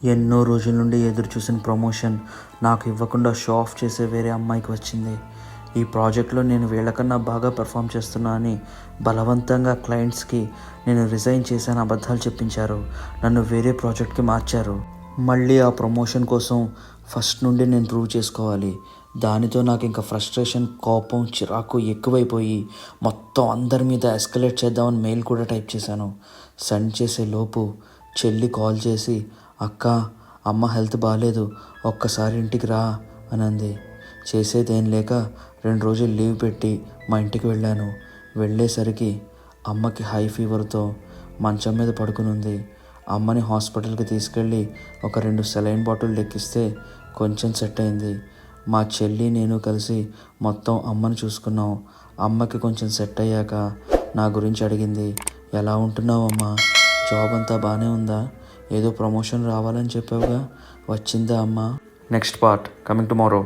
ఎన్నో రోజుల నుండి ఎదురు చూసిన ప్రమోషన్ నాకు ఇవ్వకుండా షో ఆఫ్ చేసే వేరే అమ్మాయికి వచ్చింది. ఈ ప్రాజెక్ట్లో నేను వీళ్ళకన్నా బాగా పెర్ఫామ్ చేస్తున్నా అని బలవంతంగా క్లయింట్స్కి నేను రిజైన్ చేశాను అబద్ధాలు చెప్పించారు. నన్ను వేరే ప్రాజెక్ట్కి మార్చారు. మళ్ళీ ఆ ప్రమోషన్ కోసం ఫస్ట్ నుండి నేను ప్రూవ్ చేసుకోవాలి. దానితో నాకు ఇంకా ఫ్రస్ట్రేషన్, కోపం, చిరాకు ఎక్కువైపోయి మొత్తం అందరి మీద ఎస్కలేట్ చేద్దామని మెయిల్ కూడా టైప్ చేశాను. సెండ్ చేసే లోపు చెల్లి కాల్ చేసి, అక్క, అమ్మ హెల్త్ బాగాలేదు, ఒక్కసారి ఇంటికి రా అని అంది. చేసేదేం లేక 2 రోజులు లీవ్ పెట్టి మా ఇంటికి వెళ్ళాను. వెళ్ళేసరికి అమ్మకి హై ఫీవర్తో మంచం మీద పడుకుని ఉంది. అమ్మని హాస్పిటల్కి తీసుకెళ్ళి ఒక 2 సెలైన్ బాటిల్ ఎక్కిస్తే కొంచెం సెట్ అయింది. మా చెల్లి నేను కలిసి మొత్తం అమ్మని చూసుకున్నాం. అమ్మకి కొంచెం సెట్ అయ్యాక నా గురించి అడిగింది. ఎలా ఉంటున్నావు అమ్మా? జాబ్ అంతా బాగానే ఉందా? ఏదో ప్రమోషన్ రావాలని చెప్పావుగా, వచ్చిందా అమ్మా? Next part coming tomorrow.